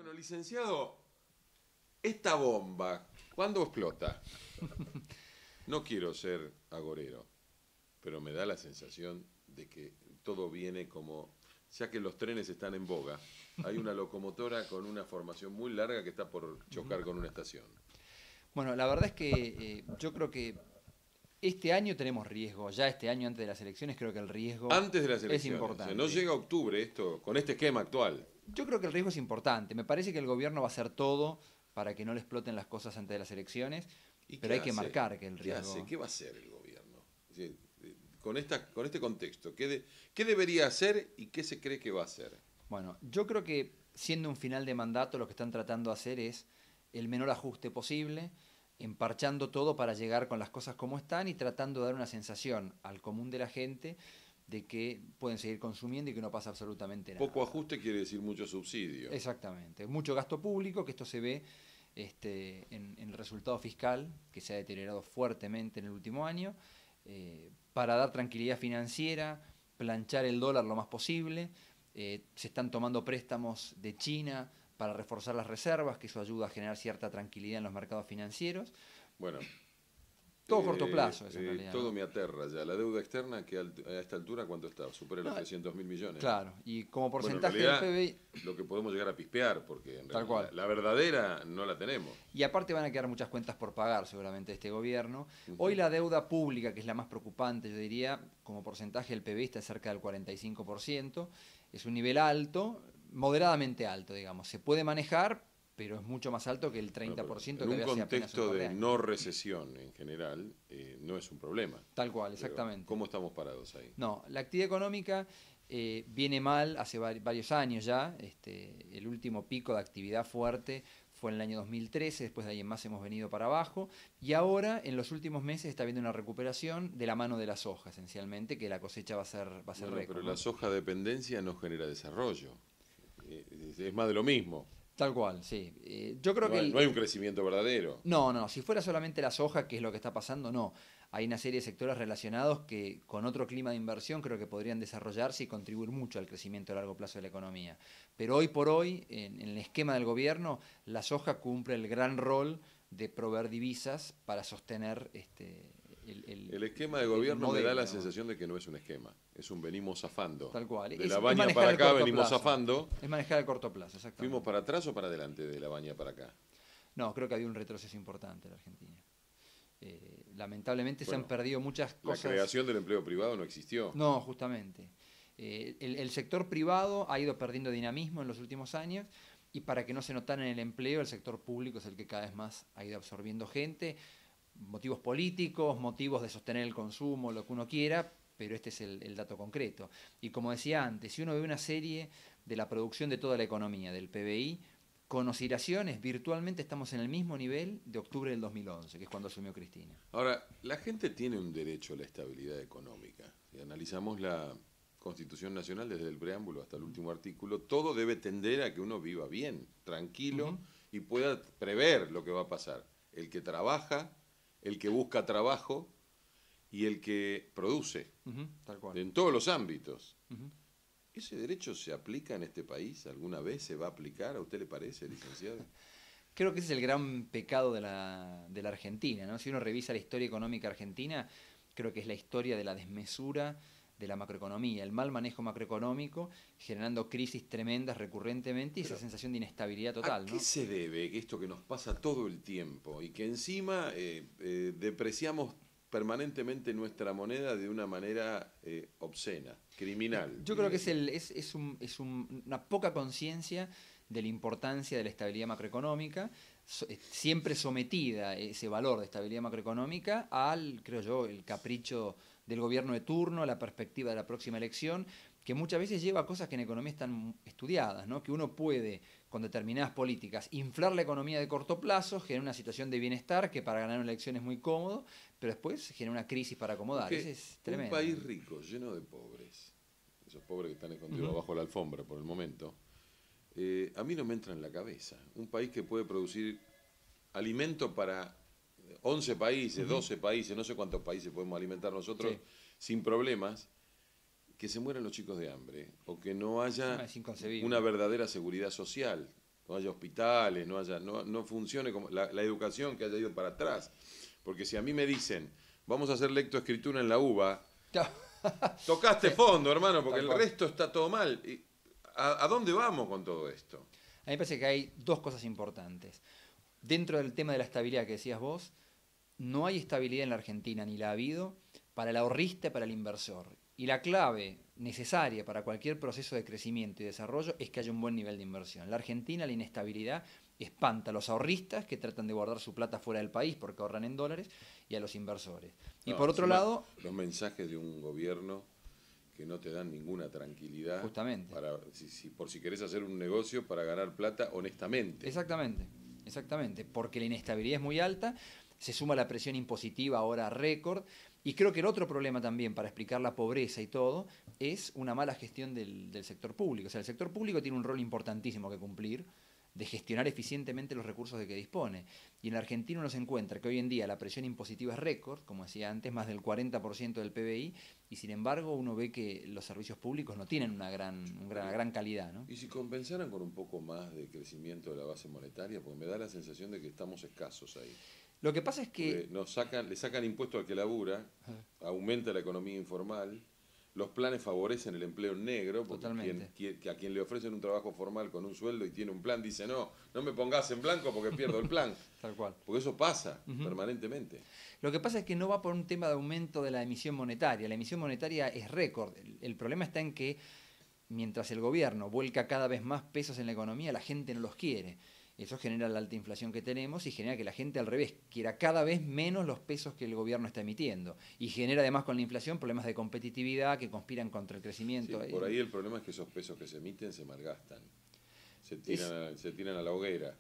Bueno, licenciado, esta bomba, ¿cuándo explota? No quiero ser agorero, pero me da la sensación de que todo viene como, ya que los trenes están en boga, hay una locomotora con una formación muy larga que está por chocar con una estación. Bueno, la verdad es que yo creo que este año tenemos riesgo. Ya este año, antes de las elecciones, creo que el riesgo Antes de las es elecciones, o sea, no importante. llega octubre esto, con este esquema actual. Yo creo que el riesgo es importante. Me parece que el gobierno va a hacer todo para que no le exploten las cosas antes de las elecciones, ¿Y pero qué hay que hace? marcar que el ¿Qué hace? riesgo... ¿Qué va a hacer el gobierno? Sí, con este contexto, ¿qué debería hacer y qué se cree que va a hacer? Bueno, yo creo que siendo un final de mandato lo que están tratando de hacer es el menor ajuste posible, emparchando todo para llegar con las cosas como están y tratando de dar una sensación al común de la gente de que pueden seguir consumiendo y que no pasa absolutamente Poco nada. ajuste quiere decir mucho subsidio. Exactamente. Mucho gasto público, que esto se ve en el resultado fiscal, que se ha deteriorado fuertemente en el último año, para dar tranquilidad financiera, planchar el dólar lo más posible. Se están tomando préstamos de China para reforzar las reservas, que eso ayuda a generar cierta tranquilidad en los mercados financieros. Bueno, Todo corto plazo, eso en realidad, todo ¿no? me aterra ya. La deuda externa, que a esta altura, ¿cuánto está? Supera los No, 300.000 millones, ¿no? claro, y como Bueno, en porcentaje del realidad, PBI, lo que podemos llegar a pispear, porque en tal realidad cual. la verdadera no la tenemos. Y aparte van a quedar muchas cuentas por pagar seguramente de este gobierno. Hoy Ujú. la deuda pública, que es la más preocupante, yo diría, como porcentaje del PBI está cerca del 45%. Es un nivel alto, moderadamente alto, digamos. Se puede manejar, pero es mucho más alto que el Bueno, pero 30% en que un había hace apenas un contexto par de de años. no recesión en general, no es un problema. Tal cual, Pero, exactamente. ¿cómo estamos parados ahí? No, la actividad económica viene mal hace varios años ya. El último pico de actividad fuerte fue en el año 2013, después de ahí en más hemos venido para abajo. Y ahora, en los últimos meses, está habiendo una recuperación de la mano de la soja, esencialmente, que la cosecha va a ser Bueno, pero récord, la ¿no? soja dependencia no genera desarrollo. Es más de lo mismo. Tal cual, sí. Yo creo que No hay un crecimiento verdadero. no, no, si fuera solamente la soja, que es lo que está pasando, no. Hay una serie de sectores relacionados que con otro clima de inversión creo que podrían desarrollarse y contribuir mucho al crecimiento a largo plazo de la economía. Pero hoy por hoy, en el esquema del gobierno, la soja cumple el gran rol de proveer divisas para sostener El esquema de el gobierno me da modelo, la digamos. sensación de que no es un esquema, es un venimos zafando. Tal cual. De la Es baña manejar para el acá corto venimos plazo. zafando. Es manejar el corto plazo, ¿Fuimos exactamente. para atrás o para adelante de la baña para acá? No, creo que había un retroceso importante en la Argentina. Lamentablemente se han Bueno, perdido muchas la cosas. creación del empleo privado no existió. No, justamente. El sector privado ha ido perdiendo dinamismo en los últimos años y para que no se notara en el empleo, el sector público es el que cada vez más ha ido absorbiendo gente, motivos políticos, motivos de sostener el consumo, lo que uno quiera, pero este es el dato concreto. Y como decía antes, si uno ve una serie de la producción de toda la economía, del PBI, con oscilaciones, virtualmente estamos en el mismo nivel de octubre del 2011, que es cuando asumió Cristina. Ahora, la gente tiene un derecho a la estabilidad económica. Si analizamos la Constitución Nacional desde el preámbulo hasta el último artículo, todo debe tender a que uno viva bien, tranquilo Ujú, y pueda prever lo que va a pasar. El que trabaja, el que busca trabajo y el que produce, ujú, tal cual. en todos los ámbitos. Ujú. ¿Ese derecho se aplica en este país? ¿Alguna vez se va a aplicar? ¿A usted le parece, licenciado? Creo que ese es el gran pecado de la Argentina, ¿no? Si uno revisa la historia económica argentina, creo que es la historia de la desmesura de la macroeconomía, el mal manejo macroeconómico, generando crisis tremendas recurrentemente y esa Pero, sensación de inestabilidad ¿a total, qué ¿no? se debe que esto que nos pasa todo el tiempo y que encima depreciamos permanentemente nuestra moneda de una manera obscena, criminal, Yo creo que diría yo? una poca conciencia de la importancia de la estabilidad macroeconómica, siempre sometida ese valor de estabilidad macroeconómica al, creo yo, el capricho del gobierno de turno, a la perspectiva de la próxima elección, que muchas veces lleva a cosas que en economía están estudiadas, ¿no? Que uno puede, con determinadas políticas, inflar la economía de corto plazo, generar una situación de bienestar que para ganar una elección es muy cómodo, pero después genera una crisis para acomodar. Ese Porque es un tremendo. país rico, lleno de pobres, esos pobres que están escondidos Ujú. bajo la alfombra por el momento, a mí no me entra en la cabeza. Un país que puede producir alimento para 11 países, Ujú. 12 países, no sé cuántos países podemos alimentar nosotros Sí. sin problemas, que se mueran los chicos de hambre o que no No, haya es una inconcebible. verdadera seguridad social. no haya hospitales, no funcione como la educación que haya ido para atrás. Porque si a mí me dicen, vamos a hacer lectoescritura en la UBA, tocaste fondo, hermano, porque el resto está todo mal. ¿A dónde vamos con todo esto? A mí me parece que hay dos cosas importantes. Dentro del tema de la estabilidad que decías vos, no hay estabilidad en la Argentina, ni la ha habido, para el ahorrista y para el inversor. Y la clave necesaria para cualquier proceso de crecimiento y desarrollo es que haya un buen nivel de inversión. En la Argentina la inestabilidad espanta a los ahorristas que tratan de guardar su plata fuera del país porque ahorran en dólares y a los inversores. Y por otro lado... Los mensajes de un gobierno que no te dan ninguna tranquilidad. Justamente. Por si querés hacer un negocio para ganar plata honestamente. Exactamente, porque la inestabilidad es muy alta, se suma la presión impositiva ahora récord, y creo que el otro problema también para explicar la pobreza y todo es una mala gestión del sector público. O sea, el sector público tiene un rol importantísimo que cumplir, de gestionar eficientemente los recursos de que dispone. Y en la Argentina uno se encuentra que hoy en día la presión impositiva es récord, como decía antes, más del 40% del PBI, y sin embargo uno ve que los servicios públicos no tienen una gran calidad, ¿no? ¿Y si compensaran con un poco más de crecimiento de la base monetaria? Porque me da la sensación de que estamos escasos ahí. Lo que pasa es que... le sacan impuestos al que labura, aumenta la economía informal, los planes favorecen el empleo negro, porque a quien le ofrecen un trabajo formal con un sueldo y tiene un plan, dice no me pongas en blanco porque pierdo el plan. Tal cual. Porque eso pasa permanentemente. Lo que pasa es que no va por un tema de aumento de la emisión monetaria. La emisión monetaria es récord. El problema está en que mientras el gobierno vuelca cada vez más pesos en la economía, la gente no los quiere. Eso genera la alta inflación que tenemos y genera que la gente al revés quiera cada vez menos los pesos que el gobierno está emitiendo. Y genera además con la inflación problemas de competitividad que conspiran contra el crecimiento. Sí, por ahí el problema es que esos pesos que se emiten se malgastan, se tiran a la hoguera.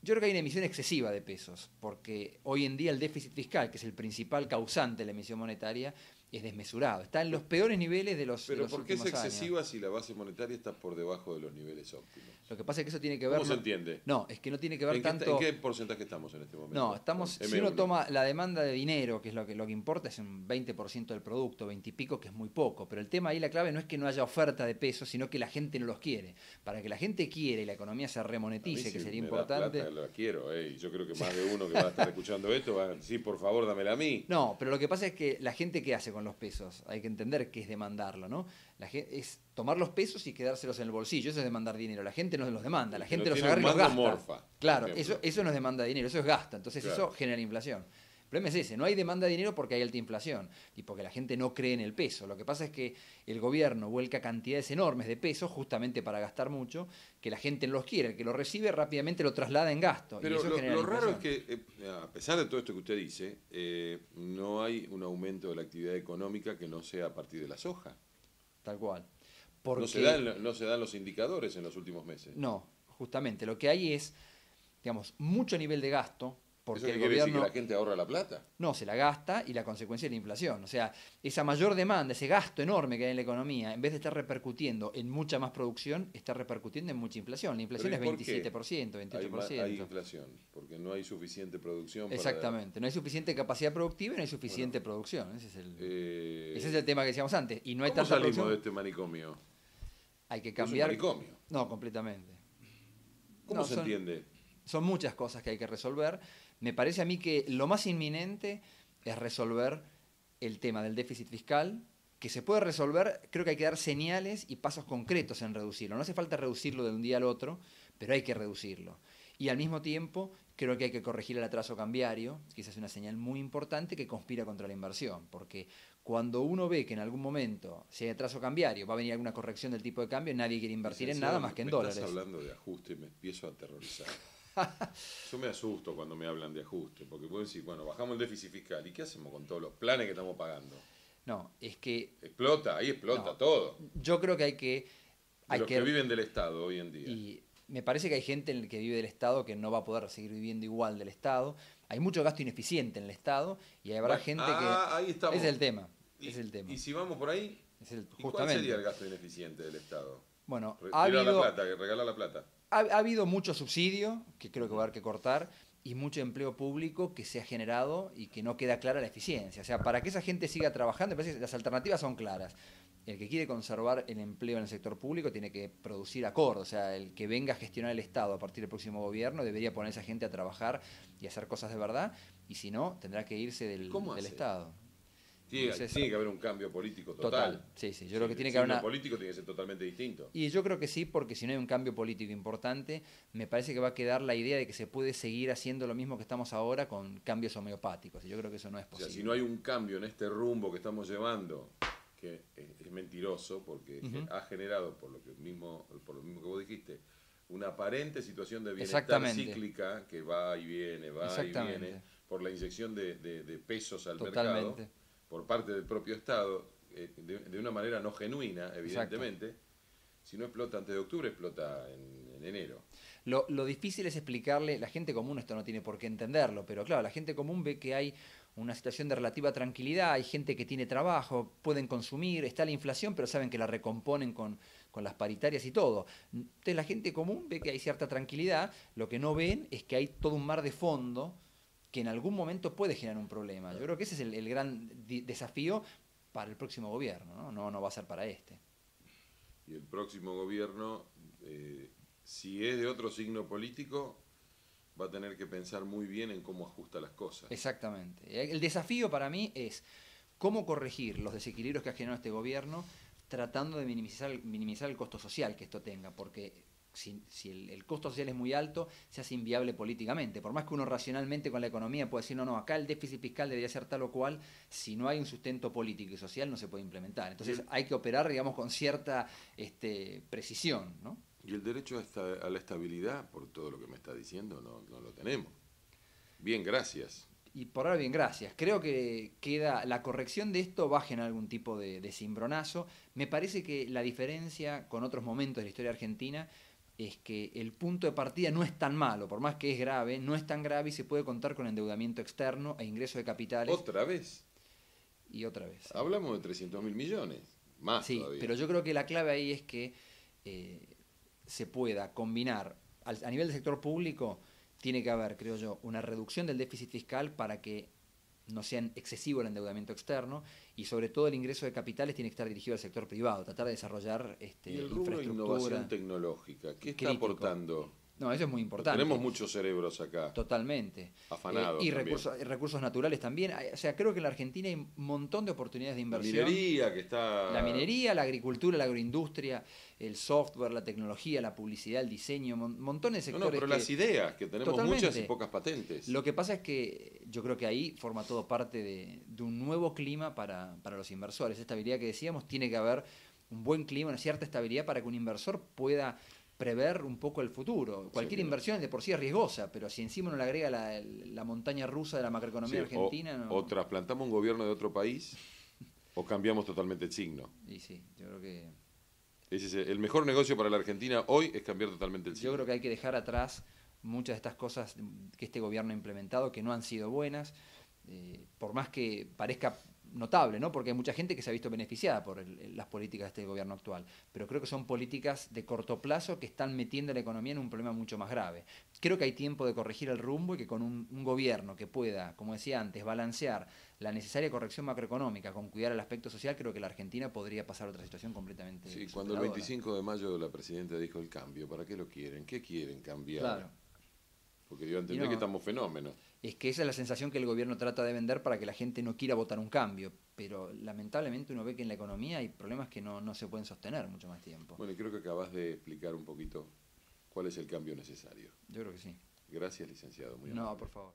Yo creo que hay una emisión excesiva de pesos, porque hoy en día el déficit fiscal, que es el principal causante de la emisión monetaria, es desmesurado. Está en los peores niveles de los Pero ¿por qué es excesiva años. Si la base monetaria está por debajo de los niveles óptimos? Lo que pasa es que eso tiene que ver... ¿Cómo se entiende? No, es que no tiene que ver tanto... ¿En qué porcentaje estamos en este momento? No, si uno toma la demanda de dinero, que es lo que importa, es un 20% del producto, 20 y pico, que es muy poco. Pero el tema ahí, la clave no es que no haya oferta de pesos, sino que la gente no los quiere. Para que la gente quiera y la economía se remonetice, que sería importante... Da plata, la quiero, y yo creo que más de uno que va a estar escuchando esto va a decir, por favor, dámela a mí. No, pero lo que pasa es que la gente, ¿qué hace con los pesos? Hay que entender que es demandarlo, ¿no? Es tomar los pesos y quedárselos en el bolsillo, eso es demandar dinero. La gente no los demanda, la gente los agarra y los gasta. Morfa, claro, eso no es demanda de dinero, eso es gasto. Entonces eso genera inflación. El problema es ese, no hay demanda de dinero porque hay alta inflación y porque la gente no cree en el peso. Lo que pasa es que el gobierno vuelca cantidades enormes de pesos justamente para gastar mucho, que la gente no los quiere, el que lo recibe rápidamente lo traslada en gasto. Pero y eso lo raro es que, a pesar de todo esto que usted dice, no hay un aumento de la actividad económica que no sea a partir de la soja. Tal cual. Porque no se dan los indicadores en los últimos meses. No, justamente. Lo que hay es, digamos, mucho nivel de gasto. Porque ¿Eso el quiere gobierno decir que la gente ahorra la plata? No, se la gasta y la consecuencia es la inflación. O sea, esa mayor demanda, ese gasto enorme que hay en la economía, en vez de estar repercutiendo en mucha más producción, está repercutiendo en mucha inflación. La inflación es 27%, 28%. Hay inflación, porque no hay suficiente producción. Exactamente, no hay suficiente capacidad productiva y no hay suficiente producción. Ese es el tema que decíamos antes. Y no hay ¿Cómo tanta salimos producción? de este manicomio? Hay que cambiar. ¿Es un manicomio? No, completamente. ¿Cómo se entiende? Son muchas cosas que hay que resolver. Me parece a mí que lo más inminente es resolver el tema del déficit fiscal, que se puede resolver, creo que hay que dar señales y pasos concretos en reducirlo. No hace falta reducirlo de un día al otro, pero hay que reducirlo. Y al mismo tiempo, creo que hay que corregir el atraso cambiario, que esa es una señal muy importante que conspira contra la inversión, porque cuando uno ve que en algún momento, si hay atraso cambiario, va a venir alguna corrección del tipo de cambio, nadie quiere invertir en nada más que en dólares. Estás hablando de ajuste y me empiezo a aterrorizar. Yo me asusto cuando me hablan de ajuste, porque puedo decir, bueno, bajamos el déficit fiscal, ¿y qué hacemos con todos los planes que estamos pagando? No, es que... Ahí explota todo. Yo creo que hay que... Los que viven del Estado hoy en día. Y me parece que hay gente que vive del Estado que no va a poder seguir viviendo igual del Estado. Hay mucho gasto ineficiente en el Estado y habrá gente que... Ahí estamos. Es el tema. Y si vamos por ahí, justamente. ¿cuál sería el gasto ineficiente del Estado? Bueno, regalar la plata. Ha habido mucho subsidio, que creo que va a haber que cortar, y mucho empleo público que se ha generado y que no queda clara la eficiencia. O sea, para que esa gente siga trabajando, me parece que las alternativas son claras. el que quiere conservar el empleo en el sector público tiene que producir acorde. O sea, el que venga a gestionar el Estado a partir del próximo gobierno debería poner a esa gente a trabajar y hacer cosas de verdad, y si no, tendrá que irse del Estado. Tiene que haber un cambio político total. Sí, yo creo que tiene que haber haber político tiene que ser totalmente distinto. Y yo creo que sí, porque si no hay un cambio político importante, me parece que va a quedar la idea de que se puede seguir haciendo lo mismo que estamos ahora con cambios homeopáticos, y yo creo que eso no es posible. O sea, si no hay un cambio en este rumbo que estamos llevando, que es mentiroso, porque ha generado, por lo mismo que vos dijiste, una aparente situación de bienestar cíclica que va y viene, por la inyección de pesos al mercado por parte del propio Estado, de una manera no genuina, evidentemente. Exacto. Si no explota antes de octubre, explota en enero. Lo difícil es explicarle, la gente común esto no tiene por qué entenderlo, pero claro, la gente común ve que hay una situación de relativa tranquilidad, hay gente que tiene trabajo, pueden consumir, está la inflación, pero saben que la recomponen con las paritarias y todo. Entonces la gente común ve que hay cierta tranquilidad, lo que no ven es que hay todo un mar de fondo que en algún momento puede generar un problema. Yo creo que ese es el gran desafío para el próximo gobierno, ¿no? No va a ser para este. Y el próximo gobierno, si es de otro signo político, va a tener que pensar muy bien en cómo ajusta las cosas. Exactamente. El desafío para mí es cómo corregir los desequilibrios que ha generado este gobierno, tratando de minimizar el costo social que esto tenga, porque si el costo social es muy alto, se hace inviable políticamente. Por más que uno racionalmente con la economía pueda decir, no, acá el déficit fiscal debería ser tal o cual, si no hay un sustento político y social no se puede implementar. Entonces hay que operar, digamos, con cierta precisión, ¿no? Y el derecho a la estabilidad, por todo lo que me está diciendo, no lo tenemos. Bien, gracias. Y por ahora bien, gracias. Creo que la corrección de esto va a generar algún tipo de cimbronazo. Me parece que la diferencia con otros momentos de la historia argentina es que el punto de partida no es tan malo, por más que es grave, no es tan grave y se puede contar con endeudamiento externo e ingreso de capitales. ¿Otra vez? Y otra vez. Hablamos de 300.000 millones, más sí, todavía. Pero yo creo que la clave ahí es que se pueda combinar, a nivel del sector público, tiene que haber, creo yo, una reducción del déficit fiscal para que no sea excesivo el endeudamiento externo, y sobre todo el ingreso de capitales tiene que estar dirigido al sector privado, tratar de desarrollar ¿Y el rubro de innovación tecnológica? ¿Qué está aportando? No, eso es muy importante. Tenemos muchos cerebros acá. Totalmente. Afanados. Y recursos naturales también. O sea, creo que en la Argentina hay un montón de oportunidades de inversión. La minería que está... La minería, la agricultura, la agroindustria, el software, la tecnología, la publicidad, el diseño, montones de sectores. Pero las ideas, que tenemos muchas y pocas patentes. Lo que pasa es que yo creo que ahí forma todo parte de un nuevo clima para los inversores. Esta estabilidad que decíamos, tiene que haber un buen clima, una cierta estabilidad para que un inversor pueda prever un poco el futuro. Cualquier inversión de por sí es riesgosa, pero si encima uno le agrega la montaña rusa de la macroeconomía argentina... O trasplantamos un gobierno de otro país o cambiamos totalmente el signo. Y sí, yo creo que... El mejor negocio para la Argentina hoy es cambiar totalmente el signo. Yo creo que hay que dejar atrás muchas de estas cosas que este gobierno ha implementado que no han sido buenas, por más que parezca notable, ¿no? Porque hay mucha gente que se ha visto beneficiada por las políticas de este gobierno actual, pero creo que son políticas de corto plazo que están metiendo a la economía en un problema mucho más grave. Creo que hay tiempo de corregir el rumbo y que con un gobierno que pueda, como decía antes, balancear la necesaria corrección macroeconómica con cuidar el aspecto social, creo que la Argentina podría pasar a otra situación completamente Sí, cuando el 25 de mayo la presidenta dijo el cambio, ¿para qué lo quieren? ¿Qué quieren cambiar? Claro. Porque yo entendí que estamos fenómenos. Es que esa es la sensación que el gobierno trata de vender para que la gente no quiera votar un cambio, pero lamentablemente uno ve que en la economía hay problemas que no se pueden sostener mucho más tiempo. Bueno, y creo que acabas de explicar un poquito cuál es el cambio necesario. Yo creo que sí. Gracias, licenciado. Muy amable. No, por favor.